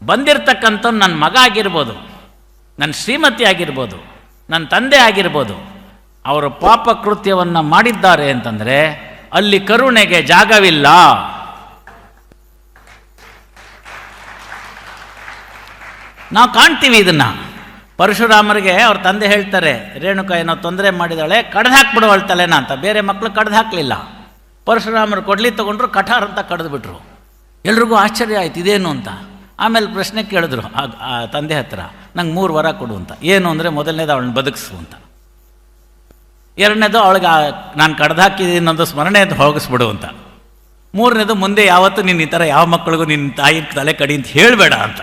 ಬಂದಿರತಕ್ಕಂಥ ನನ್ನ ಮಗ ಆಗಿರ್ಬೋದು, ನನ್ನ ಶ್ರೀಮತಿ ಆಗಿರ್ಬೋದು, ನನ್ನ ತಂದೆ ಆಗಿರ್ಬೋದು, ಅವರು ಪಾಪ ಕೃತ್ಯವನ್ನು ಮಾಡಿದ್ದಾರೆ ಅಂತಂದರೆ ಅಲ್ಲಿ ಕರುಣೆಗೆ ಜಾಗವಿಲ್ಲ. ನಾವು ಕಾಣ್ತೀವಿ ಇದನ್ನು. ಪರಶುರಾಮರಿಗೆ ಅವ್ರ ತಂದೆ ಹೇಳ್ತಾರೆ, ರೇಣುಕ ಏನೋ ತೊಂದರೆ ಮಾಡಿದಾಳೆ, ಕಡ್ದು ಹಾಕ್ಬಿಡುವಳು ತಲೆನ ಅಂತ. ಬೇರೆ ಮಕ್ಕಳು ಕಡ್ದು ಹಾಕಲಿಲ್ಲ. ಪರಶುರಾಮರು ಕೊಡ್ಲಿ ತೊಗೊಂಡ್ರು, ಕಠಾರ್ ಅಂತ ಕಡ್ದುಬಿಟ್ರು. ಎಲ್ರಿಗೂ ಆಶ್ಚರ್ಯ ಆಯ್ತು, ಇದೇನು ಅಂತ. ಆಮೇಲೆ ಪ್ರಶ್ನೆ ಕೇಳಿದ್ರು ಆ ತಂದೆ ಹತ್ರ, ನಂಗೆ 3 ವರ ಕೊಡು ಅಂತ. ಏನು ಅಂದರೆ, ಮೊದಲನೇದು ಅವಳನ್ನ ಬದುಕಿಸು ಅಂತ, ಎರಡನೇದು ಅವಳಿಗೆ ನಾನು ಕಡ್ದು ಹಾಕಿದ್ದೀನಿ ಅನ್ನೋದು ಸ್ಮರಣೆ ಅಂತ ಹೋಗಿಸ್ಬಿಡು ಅಂತ, ಮೂರನೇದು ಮುಂದೆ ಯಾವತ್ತೂ ನೀನು ಈ ಥರ ಯಾವ ಮಕ್ಕಳಿಗೂ ನಿನ್ನ ತಾಯಿ ತಲೆ ಕಡಿ ಅಂತ ಹೇಳಬೇಡ ಅಂತ.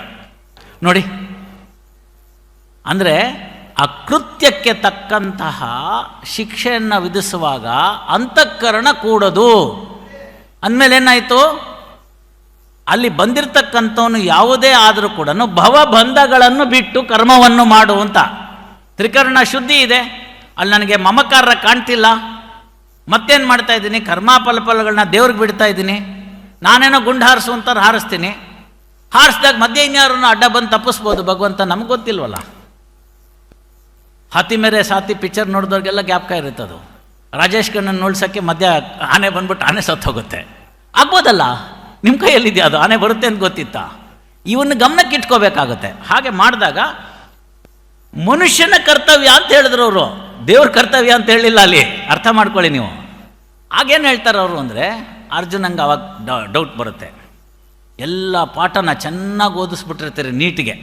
ನೋಡಿ, ಅಂದರೆ ಆ ಕೃತ್ಯಕ್ಕೆ ತಕ್ಕಂತಹ ಶಿಕ್ಷೆಯನ್ನು ವಿಧಿಸುವಾಗ ಅಂತಃಕರಣ ಕೂಡದು ಅಂದಮೇಲೆ ಏನಾಯಿತು, ಅಲ್ಲಿ ಬಂದಿರತಕ್ಕಂಥವನು ಯಾವುದೇ ಆದರೂ ಕೂಡ ಭವಬಂಧಗಳನ್ನು ಬಿಟ್ಟು ಕರ್ಮವನ್ನು ಮಾಡು ಅಂತ. ತ್ರಿಕರಣ ಶುದ್ಧಿ ಇದೆ, ಅಲ್ಲಿ ನನಗೆ ಮಮಕಾರ ಕಾಣ್ತಿಲ್ಲ, ಮತ್ತೇನು ಮಾಡ್ತಾ ಇದ್ದೀನಿ, ಕರ್ಮಾಫಲಗಳನ್ನ ದೇವ್ರಿಗೆ ಬಿಡ್ತಾ ಇದ್ದೀನಿ. ನಾನೇನೋ ಗುಂಡು ಹಾರಿಸು ಅಂತಾರೆ ಹಾರಿಸ್ತೀನಿ, ಹಾರಿಸಿದಾಗ ಮಧ್ಯೆ ಇನ್ಯಾರನ್ನು ಅಡ್ಡ ಬಂದು ತಪ್ಪಿಸ್ಬೋದು ಭಗವಂತ, ನಮ್ಗೆ ಗೊತ್ತಿಲ್ವಲ್ಲ. ಹಾತಿ ಮೇರೆ ಸಾತಿ ಪಿಕ್ಚರ್ ನೋಡಿದವ್ರಿಗೆಲ್ಲ ಜ್ಞಾಪಕ ಇರುತ್ತದು. ರಾಜೇಶ್ ಖನ್ನನ್ನು ನೋಡ್ಸೋಕ್ಕೆ ಮಧ್ಯ ಆನೆ ಬಂದ್ಬಿಟ್ಟು ಆನೆ ಸತ್ತು ಹೋಗುತ್ತೆ. ಆಗ್ಬೋದಲ್ಲ, ನಿಮ್ಮ ಕೈಯಲ್ಲಿದೆಯಾ ಅದು, ಆನೆ ಬರುತ್ತೆ ಅಂತ ಗೊತ್ತಿತ್ತಾ? ಇವನ್ನು ಗಮನಕ್ಕೆ ಇಟ್ಕೋಬೇಕಾಗುತ್ತೆ. ಹಾಗೆ ಮಾಡಿದಾಗ ಮನುಷ್ಯನ ಕರ್ತವ್ಯ ಅಂತ ಹೇಳಿದ್ರು ಅವರು, ದೇವ್ರ ಕರ್ತವ್ಯ ಅಂತ ಹೇಳಿಲ್ಲ ಅಲ್ಲಿ, ಅರ್ಥ ಮಾಡ್ಕೊಳ್ಳಿ ನೀವು. ಆಗೇನು ಹೇಳ್ತಾರೆ ಅವರು ಅಂದರೆ, ಅರ್ಜುನಂಗೆ ಅವಾಗ ಡೌಟ್ ಬರುತ್ತೆ. ಎಲ್ಲ ಪಾಠನ ಚೆನ್ನಾಗಿ ಓದಿಸ್ಬಿಟ್ಟಿರ್ತೀರಿ ನೀಟಿಗೆ,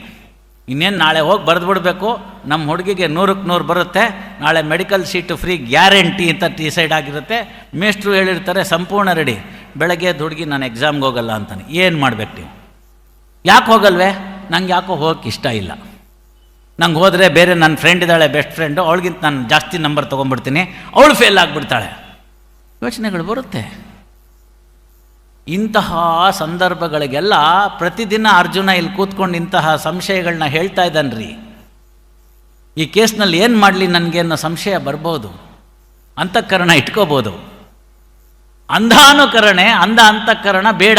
ಇನ್ನೇನು ನಾಳೆ ಹೋಗಿ ಬರೆದ್ಬಿಡ್ಬೇಕು, ನಮ್ಮ ಹುಡುಗಿಗೆ 100ಕ್ಕೆ 100 ಬರುತ್ತೆ, ನಾಳೆ ಮೆಡಿಕಲ್ ಸೀಟು ಫ್ರೀ ಗ್ಯಾರಂಟಿ ಅಂತ ಡಿಸೈಡ್ ಆಗಿರುತ್ತೆ. ಮೇಷ್ಟ್ರು ಹೇಳಿರ್ತಾರೆ ಸಂಪೂರ್ಣ ರೆಡಿ, ಬೆಳಗ್ಗೆ ಹುಡುಗಿ ನಾನು ಎಕ್ಸಾಮ್ಗೆ ಹೋಗಲ್ಲ ಅಂತಾನೆ. ಏನು ಮಾಡ್ಬೇಕು ನೀವು? ಯಾಕೆ ಹೋಗಲ್ವೇ? ನಂಗೆ ಯಾಕೋ ಹೋಗೋಕ್ಕೆ ಇಷ್ಟ ಇಲ್ಲ, ನಂಗೆ ಹೋದರೆ ಬೇರೆ ನನ್ನ ಫ್ರೆಂಡ್ ಇದ್ದಾಳೆ ಬೆಸ್ಟ್ ಫ್ರೆಂಡು, ಅವಳಿಗಿಂತ ನಾನು ಜಾಸ್ತಿ ನಂಬರ್ ತೊಗೊಂಡ್ಬಿಡ್ತೀನಿ, ಅವಳು ಫೇಲ್ ಆಗಿಬಿಡ್ತಾಳೆ. ಯೋಚನೆಗಳು ಬರುತ್ತೆ. ಇಂತಹ ಸಂದರ್ಭಗಳಿಗೆಲ್ಲ ಪ್ರತಿದಿನ ಅರ್ಜುನ ಇಲ್ಲಿ ಕೂತ್ಕೊಂಡು ಇಂತಹ ಸಂಶಯಗಳನ್ನ ಹೇಳ್ತಾ ಇದ್ದಾನ್ರಿ. ಈ ಕೇಸ್ನಲ್ಲಿ ಏನು ಮಾಡಲಿ ನನಗೆ ಅನ್ನೋ ಸಂಶಯ ಬರ್ಬೋದು, ಅಂತಃಕರಣ ಇಟ್ಕೋಬೋದು. ಅಂಧಾನುಕರಣೆ, ಅಂಧ ಅಂತಃಕರಣ ಬೇಡ,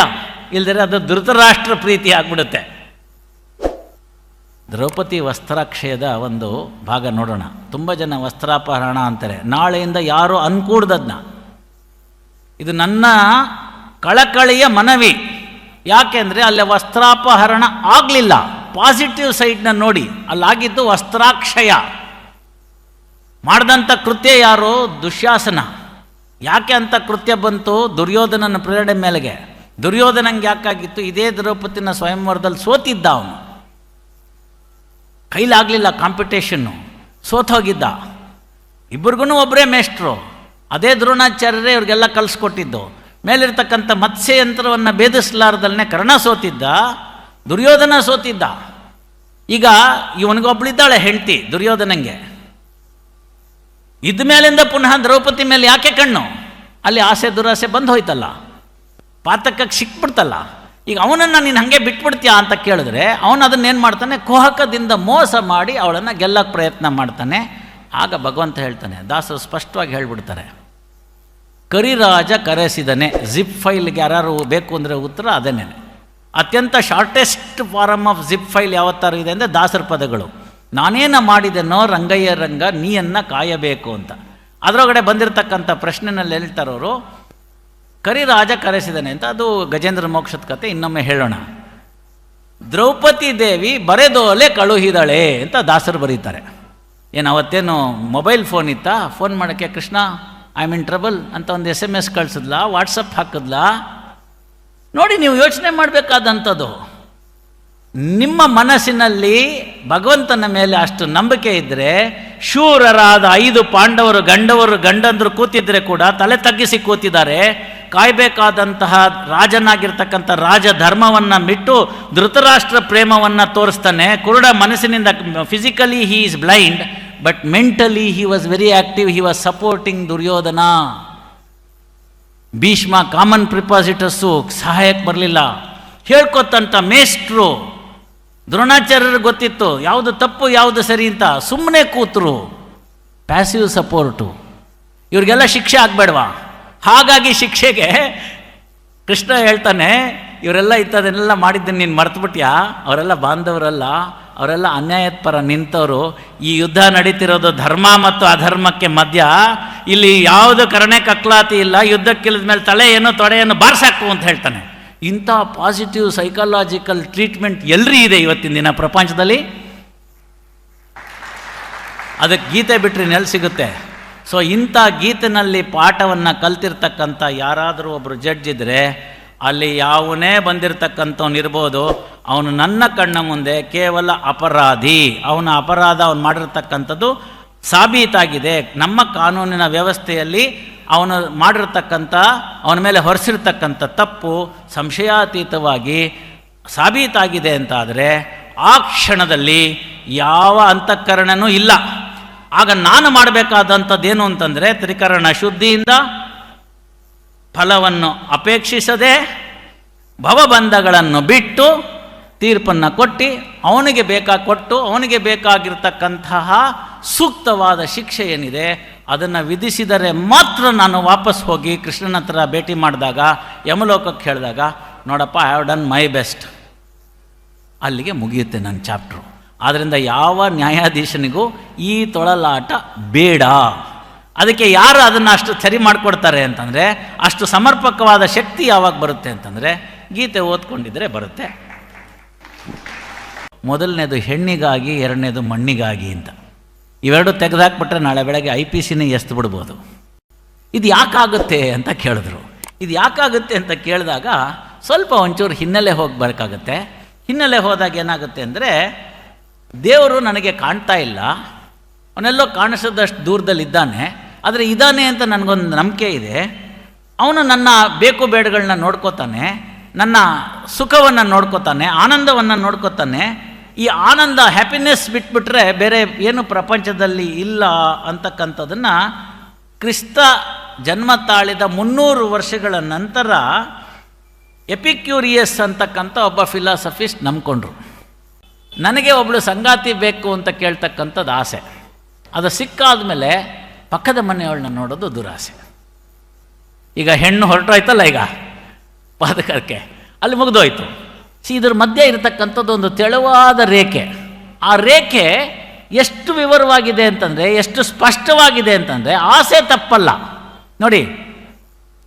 ಇಲ್ದರೆ ಅದು ಧೃತರಾಷ್ಟ್ರ ಪ್ರೀತಿ ಆಗ್ಬಿಡುತ್ತೆ. ದ್ರೌಪದಿ ವಸ್ತ್ರಾಕ್ಷಯದ ಒಂದು ಭಾಗ ನೋಡೋಣ. ತುಂಬ ಜನ ವಸ್ತ್ರಾಪಹರಣ ಅಂತಾರೆ, ನಾಳೆಯಿಂದ ಯಾರು ಅನ್ಕೂಡ್ದದ್ನ. ಇದು ನನ್ನ ಕಳಕಳಿಯ ಮನವಿ. ಯಾಕೆಂದರೆ ಅಲ್ಲಿ ವಸ್ತ್ರಾಪಹರಣ ಆಗಲಿಲ್ಲ. ಪಾಸಿಟಿವ್ ಸೈಡ್ನ ನೋಡಿ, ಅಲ್ಲಾಗಿದ್ದು ವಸ್ತ್ರಾಕ್ಷಯ. ಮಾಡಿದಂಥ ಕೃತ್ಯ ಯಾರು? ದುಶ್ಯಾಸನ. ಯಾಕೆ ಅಂತ ಕೃತ್ಯ ಬಂತು? ದುರ್ಯೋಧನನ ಪ್ರೇರಣೆ ಮೇಲೆಗೆ. ದುರ್ಯೋಧನಂಗೆ ಯಾಕಾಗಿತ್ತು? ಇದೇ ದ್ರೌಪದಿನ ಸ್ವಯಂವರದಲ್ಲಿ ಸೋತಿದ್ದ ಅವನು, ಕೈಲಾಗಲಿಲ್ಲ ಕಾಂಪಿಟೇಷನ್ನು, ಸೋತೋಗಿದ್ದ. ಇಬ್ಬರಿಗೂ ಒಬ್ಬರೇ ಮೇಷ್ಟ್ರು, ಅದೇ ದ್ರೋಣಾಚಾರ್ಯರೇ ಇವ್ರಿಗೆಲ್ಲ ಕಲಿಸ್ಕೊಟ್ಟಿದ್ದು. ಮೇಲಿರ್ತಕ್ಕಂಥ ಮತ್ಸ್ಯಯಂತ್ರವನ್ನು ಭೇದಿಸಲಾರ್ದಲ್ಲೇ ಕರ್ಣ ಸೋತಿದ್ದ, ದುರ್ಯೋಧನ ಸೋತಿದ್ದ. ಈಗ ಇವನಿಗೊಬ್ಬಳಿದ್ದಾಳೆ ಹೆಂಡತಿ ದುರ್ಯೋಧನಂಗೆ. ಇದ್ದ ಮೇಲಿಂದ ಪುನಃ ದ್ರೌಪದಿ ಮೇಲೆ ಯಾಕೆ ಕಣ್ಣು? ಅಲ್ಲಿ ಆಸೆ ದುರಾಸೆ ಬಂದು ಹೋಯ್ತಲ್ಲ, ಪಾತಕಕ್ಕೆ ಸಿಕ್ಬಿಡ್ತಲ್ಲ. ಈಗ ಅವನನ್ನು ನೀನು ಹಾಗೆ ಬಿಟ್ಬಿಡ್ತೀಯಾ ಅಂತ ಕೇಳಿದ್ರೆ ಅವನು ಅದನ್ನೇನು ಮಾಡ್ತಾನೆ? ಕುಹಕದಿಂದ ಮೋಸ ಮಾಡಿ ಅವಳನ್ನು ಗೆಲ್ಲಕ್ಕೆ ಪ್ರಯತ್ನ ಮಾಡ್ತಾನೆ. ಆಗ ಭಗವಂತ ಹೇಳ್ತಾನೆ, ದಾಸರು ಸ್ಪಷ್ಟವಾಗಿ ಹೇಳ್ಬಿಡ್ತಾರೆ, ಕರಿರಾಜ ಕರೆಸಿದನೆ. ಜಿಪ್ ಫೈಲ್ಗೆ ಯಾರು ಬೇಕು ಅಂದರೆ ಉತ್ತರ ಅದನ್ನೇ. ಅತ್ಯಂತ shortest form of zip file ಯಾವತ್ತಾರು ಇದೆ ಅಂದರೆ ದಾಸರ ಪದಗಳು. ನಾನೇನು ಮಾಡಿದೆನೋ ರಂಗಯ್ಯ ರಂಗ ನೀಯನ್ನು ಕಾಯಬೇಕು ಅಂತ. ಅದರೊಳಗಡೆ ಬಂದಿರತಕ್ಕಂಥ ಪ್ರಶ್ನೆನಲ್ಲಿ ಹೇಳ್ತಾರವರು, ಕರಿರಾಜ ಕರೆಸಿದನೆ ಅಂತ. ಅದು ಗಜೇಂದ್ರ ಮೋಕ್ಷದ ಕತೆ, ಇನ್ನೊಮ್ಮೆ ಹೇಳೋಣ. ದ್ರೌಪದಿ ದೇವಿ ಬರೆದೋಲೆ ಕಳುಹಿದಳೆ ಅಂತ ದಾಸರು ಬರೀತಾರೆ. ಏನು ಅವತ್ತೇನು ಮೊಬೈಲ್ ಫೋನ್ ಇತ್ತಾ? ಫೋನ್ ಮಾಡೋಕ್ಕೆ Krishna I am in trouble ಅಂತ ಒಂದು SMS ಕಳಿಸಿದ್ಲಾ? ವಾಟ್ಸಪ್ ಹಾಕಿದ್ಲಾ? ನೋಡಿ, ನೀವು ಯೋಚನೆ ಮಾಡಬೇಕಾದಂಥದ್ದು. ನಿಮ್ಮ ಮನಸ್ಸಿನಲ್ಲಿ ಭಗವಂತನ ಮೇಲೆ ಅಷ್ಟು ನಂಬಿಕೆ ಇದ್ದರೆ, ಶೂರರಾದ 5 ಪಾಂಡವರು ಗಂಡಂದರು ಕೂತಿದ್ರೆ ಕೂಡ ತಲೆ ತಗ್ಗಿಸಿ ಕೂತಿದ್ದಾರೆ. ಕಾಯಬೇಕಾದಂತಹ ರಾಜನಾಗಿರ್ತಕ್ಕಂಥ ರಾಜಧರ್ಮವನ್ನು ಬಿಟ್ಟು ಧೃತರಾಷ್ಟ್ರ ಪ್ರೇಮವನ್ನು ತೋರಿಸ್ತಾನೆ. ಕುರುಡ ಮನಸ್ಸಿನಿಂದ, physically he is blind but mentally he was very active. He was supporting Duryodhana. Bhishma common ಪ್ರಿಪಾಸಿಟರ್ಸು ಸಹಾಯಕ್ಕೆ ಬರಲಿಲ್ಲ. ಹೇಳ್ಕೊತಂಥ ಮೇಷ್ಟ್ರು ದ್ರೋಣಾಚಾರ್ಯರು ಗೊತ್ತಿತ್ತು ಯಾವುದು ತಪ್ಪು ಯಾವುದು ಸರಿ ಅಂತ, ಸುಮ್ಮನೆ ಕೂತರು. Passive support. ಇವ್ರಿಗೆಲ್ಲ ಶಿಕ್ಷೆ ಆಗಬೇಡವಾ? ಹಾಗಾಗಿ ಶಿಕ್ಷೆಗೆ ಕೃಷ್ಣ ಹೇಳ್ತಾನೆ, ಇವರೆಲ್ಲ ಇಂಥದನ್ನೆಲ್ಲ ಮಾಡಿದ್ದನ್ನು ನೀನು ಮರ್ತುಬಿಟ್ಯಾ? ಅವರೆಲ್ಲ ಬಾಂಧವರಲ್ಲ, ಅವರೆಲ್ಲ ಅನ್ಯಾಯದ ಪರ ನಿಂತವರು. ಈ ಯುದ್ಧ ನಡೀತಿರೋದು ಧರ್ಮ ಮತ್ತು ಅಧರ್ಮಕ್ಕೆ ಮಧ್ಯ. ಇಲ್ಲಿ ಯಾವುದು ಕರುಣೆ ಕಕ್ಲಾತಿ ಇಲ್ಲ, ಯುದ್ಧಕ್ಕಿಳಿದ ಮೇಲೆ ತಲೆ ಏನು ತೊಡೆಯನ್ನು ಬಾರ್ಸಾಕು ಅಂತ ಹೇಳ್ತಾನೆ. ಇಂಥ ಪಾಸಿಟಿವ್ ಸೈಕಾಲಜಿಕಲ್ ಟ್ರೀಟ್ಮೆಂಟ್ ಎಲ್ರಿ ಇದೆ ಇವತ್ತಿನ ದಿನ ಪ್ರಪಂಚದಲ್ಲಿ? ಅದಕ್ಕೆ ಗೀತೆ ಬಿಟ್ಟರೆ ನೆಲೆ ಸಿಗುತ್ತೆ. ಸೊ ಇಂಥ ಗೀತೆನಲ್ಲಿ ಪಾಠವನ್ನು ಕಲ್ತಿರ್ತಕ್ಕಂಥ ಯಾರಾದರೂ ಒಬ್ಬರು ಜಡ್ಜ್ ಇದ್ದರೆ, ಅಲ್ಲಿ ಯಾವನೇ ಬಂದಿರತಕ್ಕಂಥವ್ನಿರ್ಬೋದು, ಅವನು ನನ್ನ ಕಣ್ಣ ಮುಂದೆ ಕೇವಲ ಅಪರಾಧಿ, ಅವನ ಅಪರಾಧ ಅವನು ಮಾಡಿರ್ತಕ್ಕಂಥದ್ದು ಸಾಬೀತಾಗಿದೆ. ನಮ್ಮ ಕಾನೂನಿನ ವ್ಯವಸ್ಥೆಯಲ್ಲಿ ಅವನು ಮಾಡಿರ್ತಕ್ಕಂಥ, ಅವನ ಮೇಲೆ ಹೊರಿಸಿರ್ತಕ್ಕಂಥ ತಪ್ಪು ಸಂಶಯಾತೀತವಾಗಿ ಸಾಬೀತಾಗಿದೆ ಅಂತಾದರೆ ಆ ಕ್ಷಣದಲ್ಲಿ ಯಾವ ಅಂತಃಕರಣನೂ ಇಲ್ಲ. ಆಗ ನಾನು ಮಾಡಬೇಕಾದಂಥದ್ದೇನು ಅಂತಂದರೆ, ತ್ರಿಕರಣ ಶುದ್ಧಿಯಿಂದ ಫಲವನ್ನು ಅಪೇಕ್ಷಿಸದೆ ಭವಬಂಧಗಳನ್ನು ಬಿಟ್ಟು ತೀರ್ಪನ್ನು ಕೊಟ್ಟು ಅವನಿಗೆ ಬೇಕಾಗಿರ್ತಕ್ಕಂತಹ ಸೂಕ್ತವಾದ ಶಿಕ್ಷೆ ಏನಿದೆ ಅದನ್ನು ವಿಧಿಸಿದರೆ ಮಾತ್ರ ನಾನು ವಾಪಸ್ ಹೋಗಿ ಕೃಷ್ಣನ ಹತ್ರ ಭೇಟಿ ಮಾಡಿದಾಗ, ಯಮಲೋಕಕ್ಕೆ ಹೇಳಿದಾಗ, ನೋಡಪ್ಪ I have done my best, ಅಲ್ಲಿಗೆ ಮುಗಿಯುತ್ತೆ ನನ್ನ ಚಾಪ್ಟ್ರು. ಆದ್ದರಿಂದ ಯಾವ ನ್ಯಾಯಾಧೀಶನಿಗೂ ಈ ತೊಳಲಾಟ ಬೇಡ. ಅದಕ್ಕೆ ಯಾರು ಅದನ್ನು ಅಷ್ಟು ಸರಿ ಮಾಡಿಕೊಡ್ತಾರೆ ಅಂತಂದರೆ, ಅಷ್ಟು ಸಮರ್ಪಕವಾದ ಶಕ್ತಿ ಯಾವಾಗ ಬರುತ್ತೆ ಅಂತಂದರೆ, ಗೀತೆ ಓದ್ಕೊಂಡಿದ್ರೆ ಬರುತ್ತೆ. ಮೊದಲನೇದು ಹೆಣ್ಣಿಗಾಗಿ, ಎರಡನೇದು ಮಣ್ಣಿಗಾಗಿ ಅಂತ. ಇವೆರಡು ತೆಗೆದುಹಾಕ್ಬಿಟ್ರೆ ನಾಳೆ ಬೆಳಗ್ಗೆ IPCನೇ ಎಸ್ದು ಬಿಡ್ಬೋದು. ಇದು ಯಾಕಾಗುತ್ತೆ ಅಂತ ಕೇಳಿದ್ರು. ಇದು ಯಾಕಾಗುತ್ತೆ ಅಂತ ಕೇಳಿದಾಗ ಸ್ವಲ್ಪ ಒಂಚೂರು ಹಿನ್ನೆಲೆ ಹೋಗಬೇಕಾಗತ್ತೆ. ಹಿನ್ನೆಲೆ ಹೋದಾಗ ಏನಾಗುತ್ತೆ ಅಂದರೆ, ದೇವರು ನನಗೆ ಕಾಣ್ತಾ ಇಲ್ಲ, ಅವನೆಲ್ಲೋ ಕಾಣಿಸೋದಷ್ಟು ದೂರದಲ್ಲಿದ್ದಾನೆ, ಆದರೆ ಇದ್ದಾನೆ ಅಂತ ನನಗೊಂದು ನಂಬಿಕೆ ಇದೆ. ಅವನು ನನ್ನ ಬೇಕು ಬೇಡಗಳನ್ನ ನೋಡ್ಕೋತಾನೆ, ನನ್ನ ಸುಖವನ್ನು ನೋಡ್ಕೋತಾನೆ, ಆನಂದವನ್ನು ನೋಡ್ಕೋತಾನೆ. ಈ ಆನಂದ, ಹ್ಯಾಪಿನೆಸ್ ಬಿಟ್ಬಿಟ್ರೆ ಬೇರೆ ಏನು ಪ್ರಪಂಚದಲ್ಲಿ ಇಲ್ಲ ಅಂತಕ್ಕಂಥದ್ದನ್ನು ಕ್ರಿಸ್ತ ಜನ್ಮ ತಾಳಿದ 300 ವರ್ಷಗಳ ನಂತರ ಎಪಿಕ್ಯೂರಿಯಸ್ ಅಂತಕ್ಕಂಥ ಒಬ್ಬ ಫಿಲಾಸಫಿಸ್ಟ್ ನಂಬ್ಕೊಂಡ್ರು. ನನಗೆ ಒಬ್ಬಳು ಸಂಗಾತಿ ಬೇಕು ಅಂತ ಕೇಳ್ತಕ್ಕಂಥದ್ದು ಆಸೆ. ಅದು ಸಿಕ್ಕಾದ ಮೇಲೆ ಪಕ್ಕದ ಮನೆಯವಳನ್ನ ನೋಡೋದು ದುರಾಸೆ. ಈಗ ಹೆಣ್ಣು ಹೊರಟೋಯ್ತಲ್ಲ, ಈಗ ಪಾದಕಕ್ಕೆ ಅಲ್ಲಿ ಮುಗಿದೋಯ್ತು. ಇದ್ರ ಮಧ್ಯೆ ಇರತಕ್ಕಂಥದ್ದು ಒಂದು ತೆಳುವಾದ ರೇಖೆ. ಆ ರೇಖೆ ಎಷ್ಟು ವಿವರವಾಗಿದೆ ಅಂತಂದರೆ, ಎಷ್ಟು ಸ್ಪಷ್ಟವಾಗಿದೆ ಅಂತಂದರೆ, ಆಸೆ ತಪ್ಪಲ್ಲ. ನೋಡಿ,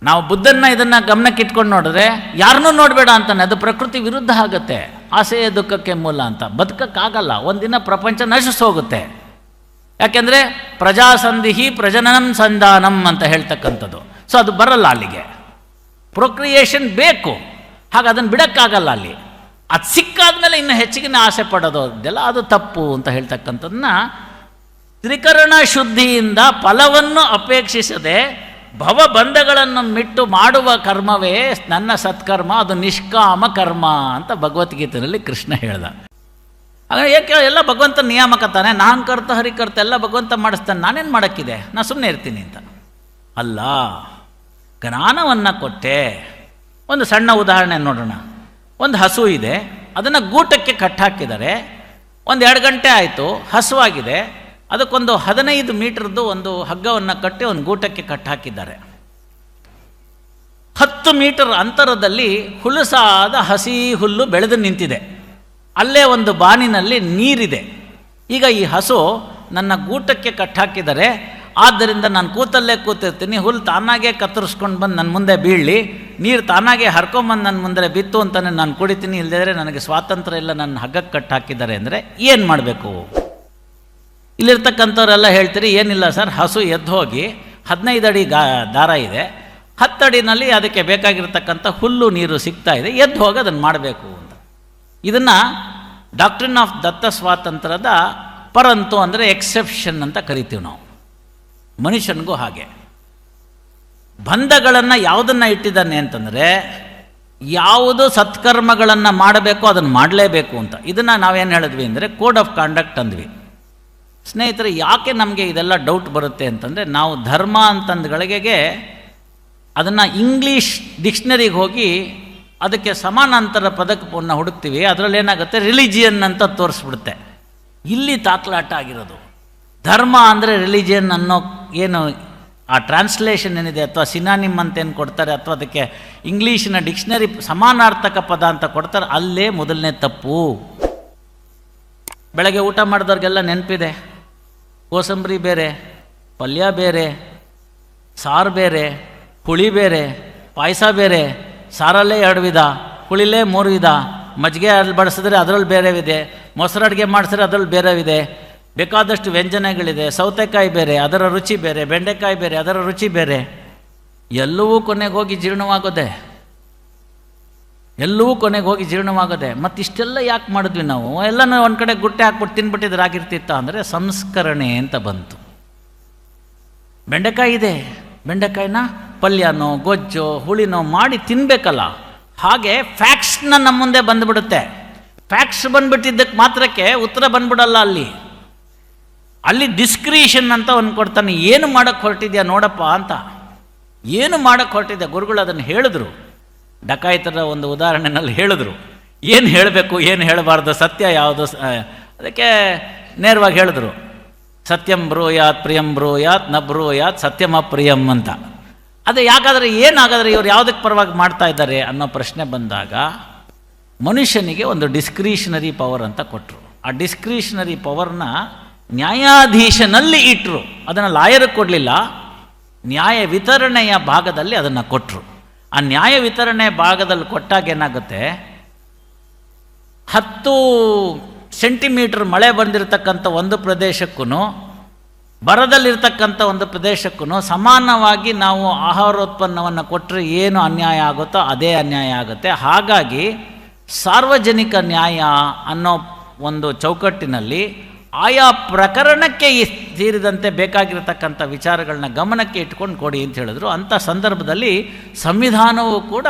ನಾವು ಬುದ್ಧನ್ನ ಇದನ್ನು ಗಮನಕ್ಕೆ ಇಟ್ಕೊಂಡು ನೋಡಿದ್ರೆ ಯಾರನ್ನೂ ನೋಡಬೇಡ ಅಂತಾನೆ, ಅದು ಪ್ರಕೃತಿ ವಿರುದ್ಧ ಆಗುತ್ತೆ. ಆಸೆಯೇ ದುಃಖಕ್ಕೆ ಮೂಲ ಅಂತ. ಬದುಕಕ್ಕಾಗಲ್ಲ, ಒಂದಿನ ಪ್ರಪಂಚ ನಶಿಸೋಗುತ್ತೆ. ಯಾಕೆಂದರೆ ಪ್ರಜಾಸಂಧಿಹಿ ಪ್ರಜನನಂ ಸಂಧಾನಂ ಅಂತ ಹೇಳ್ತಕ್ಕಂಥದ್ದು. ಸೊ ಅದು ಬರಲ್ಲ ಅಲ್ಲಿಗೆ, ಪ್ರೊಕ್ರಿಯೇಷನ್ ಬೇಕು, ಹಾಗೆ ಅದನ್ನು ಬಿಡೋಕ್ಕಾಗಲ್ಲ ಅಲ್ಲಿ. ಅದು ಸಿಕ್ಕಾದ್ಮೇಲೆ ಇನ್ನು ಹೆಚ್ಚಿಗಿನ ಆಸೆ ಪಡೋದು ಅದೆಲ್ಲ ಅದು ತಪ್ಪು ಅಂತ ಹೇಳ್ತಕ್ಕಂಥದ್ದನ್ನ ತ್ರಿಕರಣ ಶುದ್ಧಿಯಿಂದ ಫಲವನ್ನು ಅಪೇಕ್ಷಿಸದೆ ಭವಬಂಧಗಳನ್ನು ಮಿಟ್ಟು ಮಾಡುವ ಕರ್ಮವೇ ನನ್ನ ಸತ್ಕರ್ಮ, ಅದು ನಿಷ್ಕಾಮ ಕರ್ಮ ಅಂತ ಭಗವದ್ಗೀತೆಯಲ್ಲಿ ಕೃಷ್ಣ ಹೇಳ್ದ. ಹಾಗಾಗಿ ಏಕೆ ಎಲ್ಲ ಭಗವಂತ ನಿಯಾಮಕ ತಾನೆ, ನಾನ್ ಕರ್ತ ಹರಿಕರ್ತ ಎಲ್ಲ ಭಗವಂತ ಮಾಡಿಸ್ತಾನೆ, ನಾನೇನು ಮಾಡೋಕ್ಕಿದೆ, ನಾನು ಸುಮ್ಮನೆ ಇರ್ತೀನಿ ಅಂತ ಅಲ್ಲ. ಜ್ಞಾನವನ್ನು ಕೊಟ್ಟೆ. ಒಂದು ಸಣ್ಣ ಉದಾಹರಣೆ ನೋಡೋಣ. ಒಂದು ಹಸು ಇದೆ, ಅದನ್ನು ಗೂಟಕ್ಕೆ ಕಟ್ಟಾಕಿದ್ದಾರೆ. 1-2 ಗಂಟೆ ಆಯಿತು, ಹಸುವಾಗಿದೆ. ಅದಕ್ಕೊಂದು 15 ಮೀಟರ್ದು ಒಂದು ಹಗ್ಗವನ್ನು ಕಟ್ಟಿ ಒಂದು ಗೂಟಕ್ಕೆ ಕಟ್ಟಾಕಿದ್ದಾರೆ. 10 ಮೀಟರ್ ಅಂತರದಲ್ಲಿ ಹುಲುಸಾದ ಹಸಿ ಹುಲ್ಲು ಬೆಳೆದು ನಿಂತಿದೆ. ಅಲ್ಲೇ ಒಂದು ಬಾನಿನಲ್ಲಿ ನೀರಿದೆ. ಈಗ ಈ ಹಸು ನನ್ನ ಗೂಟಕ್ಕೆ ಕಟ್ಟಾಕಿದರೆ, ಆದ್ದರಿಂದ ನಾನು ಕೂತಲ್ಲೇ ಕೂತಿರ್ತೀನಿ, ಹುಲ್ಲು ತಾನಾಗೇ ಕತ್ತರಿಸ್ಕೊಂಡು ಬಂದು ನನ್ನ ಮುಂದೆ ಬೀಳಲಿ, ನೀರು ತಾನಾಗೇ ಹರ್ಕೊಂಬಂದು ನನ್ನ ಮುಂದೆ ಬಿತ್ತು ಅಂತಾನೆ ನಾನು ಕುಡಿತೀನಿ, ಇಲ್ಲದಿದ್ದರೆ ನನಗೆ ಸ್ವಾತಂತ್ರ್ಯ ಇಲ್ಲ, ನನ್ನ ಹಗ್ಗಕ್ಕೆ ಕಟ್ಟಾಕಿದ್ದಾರೆ ಅಂದರೆ ಏನು ಮಾಡಬೇಕು? ಇಲ್ಲಿರ್ತಕ್ಕಂಥವರೆಲ್ಲ ಹೇಳ್ತೀರಿ, ಏನಿಲ್ಲ ಸರ್, ಹಸು ಎದ್ದು ಹೋಗಿ 15 ಅಡಿ ದಾರ ಇದೆ, 10 ಅಡಿನಲ್ಲಿ ಅದಕ್ಕೆ ಬೇಕಾಗಿರ್ತಕ್ಕಂಥ ಹುಲ್ಲು ನೀರು ಸಿಗ್ತಾ ಇದೆ, ಎದ್ದು ಹೋಗಿ ಅದನ್ನು ಮಾಡಬೇಕು ಅಂತ. ಇದನ್ನು ಡಾಕ್ಟ್ರಿನ್ ಆಫ್ ದತ್ತ ಸ್ವಾತಂತ್ರ್ಯದ ಪರಂತು ಅಂದರೆ ಎಕ್ಸೆಪ್ಷನ್ ಅಂತ ಕರಿತೀವಿ ನಾವು. ಮನುಷ್ಯನಿಗೂ ಹಾಗೆ ಬಂಧಗಳನ್ನು ಯಾವುದನ್ನು ಇಟ್ಟಿದ್ದಾನೆ ಅಂತಂದರೆ, ಯಾವುದು ಸತ್ಕರ್ಮಗಳನ್ನು ಮಾಡಬೇಕು ಅದನ್ನು ಮಾಡಲೇಬೇಕು ಅಂತ. ಇದನ್ನು ನಾವೇನು ಹೇಳಿದ್ವಿ ಅಂದರೆ ಕೋಡ್ ಆಫ್ ಕಾಂಡಕ್ಟ್ ಅಂದ್ವಿ. ಸ್ನೇಹಿತರೆ, ಯಾಕೆ ನಮಗೆ ಇದೆಲ್ಲ ಡೌಟ್ ಬರುತ್ತೆ ಅಂತಂದರೆ, ನಾವು ಧರ್ಮ ಅಂತಂದ್ಗಳಿಗೆ ಅದನ್ನು ಇಂಗ್ಲೀಷ್ ಡಿಕ್ಷನರಿಗೆ ಹೋಗಿ ಅದಕ್ಕೆ ಸಮಾನಾಂತರ ಪದಕವನ್ನು ಹುಡುಕ್ತೀವಿ, ಅದರಲ್ಲಿ ಏನಾಗುತ್ತೆ ರಿಲಿಜಿಯನ್ ಅಂತ ತೋರಿಸ್ಬಿಡುತ್ತೆ. ಇಲ್ಲಿ ತಾಕ್ಲಾಟ ಆಗಿರೋದು. ಧರ್ಮ ಅಂದರೆ ರಿಲಿಜಿಯನ್ ಅನ್ನೋ ಏನು ಆ ಟ್ರಾನ್ಸ್ಲೇಷನ್ ಏನಿದೆ ಅಥವಾ ಸಿನಾನಿಮ್ ಅಂತ ಏನು ಕೊಡ್ತಾರೆ ಅಥವಾ ಅದಕ್ಕೆ ಇಂಗ್ಲೀಷಿನ ಡಿಕ್ಷನರಿ ಸಮಾನಾರ್ಥಕ ಪದ ಅಂತ ಕೊಡ್ತಾರೆ, ಅಲ್ಲೇ ಮೊದಲನೇ ತಪ್ಪು. ಬೆಳಗ್ಗೆ ಊಟ ಮಾಡಿದವ್ರಿಗೆಲ್ಲ ನೆನಪಿದೆ, ಕೋಸಂಬರಿ ಬೇರೆ, ಪಲ್ಯ ಬೇರೆ, ಸಾರು ಬೇರೆ, ಹುಳಿ ಬೇರೆ, ಪಾಯಸ ಬೇರೆ, ಸಾರಲ್ಲೇ 2 ವಿಧ, ಹುಳಿಲೇ 3 ವಿಧ, ಮಜ್ಜಿಗೆ ಅಲ್ಲಿ ಬಡಿಸಿದ್ರೆ ಅದರಲ್ಲಿ ಬೇರೆ ಇದೆ, ಮೊಸರು ಅಡುಗೆ ಮಾಡಿಸಿದ್ರೆ ಅದರಲ್ಲಿ ಬೇರೆ ಇದೆ, ಬೇಕಾದಷ್ಟು ವ್ಯಂಜನಗಳಿದೆ. ಸೌತೆಕಾಯಿ ಬೇರೆ, ಅದರ ರುಚಿ ಬೇರೆ, ಬೆಂಡೆಕಾಯಿ ಬೇರೆ, ಅದರ ರುಚಿ ಬೇರೆ. ಎಲ್ಲವೂ ಕೊನೆಗೆ ಹೋಗಿ ಜೀರ್ಣವಾಗೋದೆ, ಎಲ್ಲವೂ ಕೊನೆಗೆ ಹೋಗಿ ಜೀರ್ಣವಾಗೋದೆ. ಮತ್ತಿಷ್ಟೆಲ್ಲ ಯಾಕೆ ಮಾಡಿದ್ವಿ ನಾವು? ಎಲ್ಲನೂ ಒಂದು ಕಡೆ ಗುಟ್ಟೆ ಹಾಕ್ಬಿಟ್ಟು ತಿನ್ಬಿಟ್ಟಿದ್ರೆ ಆಗಿರ್ತಿತ್ತ ಅಂದರೆ ಸಂಸ್ಕರಣೆ ಅಂತ ಬಂತು. ಬೆಂಡೆಕಾಯಿ ಇದೆ, ಬೆಂಡೆಕಾಯಿನ ಪಲ್ಯನೋ ಗೊಜ್ಜೋ ಹುಳಿನೋ ಮಾಡಿ ತಿನ್ನಬೇಕಲ್ಲ. ಹಾಗೆ ಫ್ಯಾಕ್ಟ್ಸ್ನ ನಮ್ಮ ಮುಂದೆ ಬಂದುಬಿಡುತ್ತೆ. ಫ್ಯಾಕ್ಟ್ಸ್ ಬಂದುಬಿಟ್ಟಿದ್ದಕ್ಕೆ ಮಾತ್ರಕ್ಕೆ ಉತ್ತರ ಬಂದ್ಬಿಡಲ್ಲ. ಅಲ್ಲಿ ಡಿಸ್ಕ್ರಿಷನ್ ಅಂತ ಒಂದು ಕೊಡ್ತಾನೆ. ಏನು ಮಾಡೋಕ್ಕೆ ಹೊರಟಿದ್ಯಾ ನೋಡಪ್ಪ ಅಂತ. ಏನು ಮಾಡೋಕ್ಕೆ ಹೊರಟಿದ್ಯಾ? ಗುರುಗಳು ಅದನ್ನು ಹೇಳಿದ್ರು, ಡಕಾಯಿತರ ಒಂದು ಉದಾಹರಣೆಯಲ್ಲಿ ಹೇಳಿದ್ರು. ಏನು ಹೇಳಬೇಕು, ಏನು ಹೇಳಬಾರ್ದು, ಸತ್ಯ ಯಾವುದು, ಅದಕ್ಕೆ ನೇರವಾಗಿ ಹೇಳಿದ್ರು. ಸತ್ಯಂ ಬ್ರೂಯಾತ್ ಪ್ರಿಯಂ ಬ್ರೂಯಾತ್ ನ ಬ್ರೂಯಾತ್ ಸತ್ಯಮ ಪ್ರಿಯಂ ಅಂತ. ಅದೇ ಯಾಕಾದರೆ ಏನಾಗಾದರೆ ಇವ್ರು ಯಾವುದಕ್ಕೆ ಪರವಾಗಿ ಮಾಡ್ತಾ ಇದ್ದಾರೆ ಅನ್ನೋ ಪ್ರಶ್ನೆ ಬಂದಾಗ ಮನುಷ್ಯನಿಗೆ ಒಂದು ಡಿಸ್ಕ್ರಿಷನರಿ ಪವರ್ ಅಂತ ಕೊಟ್ಟರು. ಆ ಡಿಸ್ಕ್ರಿಷನರಿ ಪವರ್ನ ನ್ಯಾಯಾಧೀಶನಲ್ಲಿ ಇಟ್ಟರು. ಅದನ್ನು ಲಾಯರಿಗೆ ಕೊಡಲಿಲ್ಲ, ನ್ಯಾಯ ವಿತರಣೆಯ ಭಾಗದಲ್ಲಿ ಅದನ್ನು ಕೊಟ್ಟರು. ಆ ನ್ಯಾಯ ವಿತರಣೆ ಭಾಗದಲ್ಲಿ ಕೊಟ್ಟಾಗ ಏನಾಗುತ್ತೆ, 10 ಸೆಂಟಿಮೀಟರ್ ಮಳೆ ಬಂದಿರತಕ್ಕಂಥ ಒಂದು ಪ್ರದೇಶಕ್ಕೂ ಬರದಲ್ಲಿರ್ತಕ್ಕಂಥ ಒಂದು ಪ್ರದೇಶಕ್ಕೂ ಸಮಾನವಾಗಿ ನಾವು ಆಹಾರೋತ್ಪನ್ನವನ್ನು ಕೊಟ್ಟರೆ ಏನು ಅನ್ಯಾಯ ಆಗುತ್ತೋ ಅದೇ ಅನ್ಯಾಯ ಆಗುತ್ತೆ. ಹಾಗಾಗಿ ಸಾರ್ವಜನಿಕ ನ್ಯಾಯ ಅನ್ನೋ ಒಂದು ಚೌಕಟ್ಟಿನಲ್ಲಿ ಆಯಾ ಪ್ರಕರಣಕ್ಕೆ ಸೇರಿದಂತೆ ಬೇಕಾಗಿರತಕ್ಕಂಥ ವಿಚಾರಗಳನ್ನ ಗಮನಕ್ಕೆ ಇಟ್ಕೊಂಡು ಕೊಡಿ ಅಂತ ಹೇಳಿದ್ರು. ಅಂಥ ಸಂದರ್ಭದಲ್ಲಿ ಸಂವಿಧಾನವೂ ಕೂಡ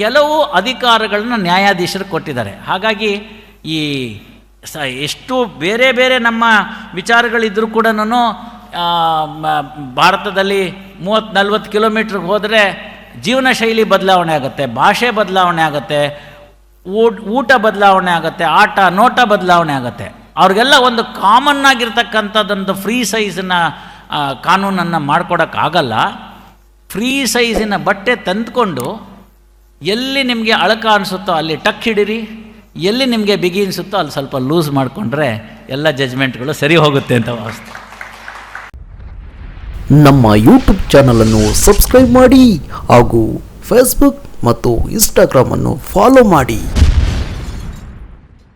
ಕೆಲವು ಅಧಿಕಾರಗಳನ್ನ ನ್ಯಾಯಾಧೀಶರು ಕೊಟ್ಟಿದ್ದಾರೆ. ಹಾಗಾಗಿ ಈ ಎಷ್ಟು ಬೇರೆ ಬೇರೆ ನಮ್ಮ ವಿಚಾರಗಳಿದ್ದರೂ ಕೂಡ ಭಾರತದಲ್ಲಿ 30-40 ಕಿಲೋಮೀಟ್ರಿಗೆ ಹೋದರೆ ಜೀವನ ಶೈಲಿ ಬದಲಾವಣೆ ಆಗುತ್ತೆ, ಭಾಷೆ ಬದಲಾವಣೆ ಆಗುತ್ತೆ, ಊಟ ಬದಲಾವಣೆ ಆಗುತ್ತೆ, ಆಟ ನೋಟ ಬದಲಾವಣೆ ಆಗುತ್ತೆ. ಅವ್ರಿಗೆಲ್ಲ ಒಂದು ಕಾಮನ್ ಆಗಿರ್ತಕ್ಕಂಥದ್ದೊಂದು ಫ್ರೀ ಸೈಜಿನ ಕಾನೂನನ್ನು ಮಾಡ್ಕೊಡೋಕ್ಕಾಗಲ್ಲ. ಫ್ರೀ ಸೈಜಿನ ಬಟ್ಟೆ ತಂದುಕೊಂಡು ಎಲ್ಲಿ ನಿಮಗೆ ಅಳಕ ಅನಿಸುತ್ತೋ ಅಲ್ಲಿ ಟಕ್ ಹಿಡಿರಿ, ಎಲ್ಲಿ ನಿಮಗೆ ಬಿಗಿ ಅನಿಸುತ್ತೋ ಅಲ್ಲಿ ಸ್ವಲ್ಪ ಲೂಸ್ ಮಾಡಿಕೊಂಡ್ರೆ ಎಲ್ಲ ಜಜ್ಮೆಂಟ್ಗಳು ಸರಿ ಹೋಗುತ್ತೆ ಅಂತ ವಾಸ್ತು. ನಮ್ಮ ಯೂಟ್ಯೂಬ್ ಚಾನಲನ್ನು ಸಬ್ಸ್ಕ್ರೈಬ್ ಮಾಡಿ ಹಾಗೂ ಫೇಸ್ಬುಕ್ ಮತ್ತು ಇನ್ಸ್ಟಾಗ್ರಾಮನ್ನು ಫಾಲೋ ಮಾಡಿ.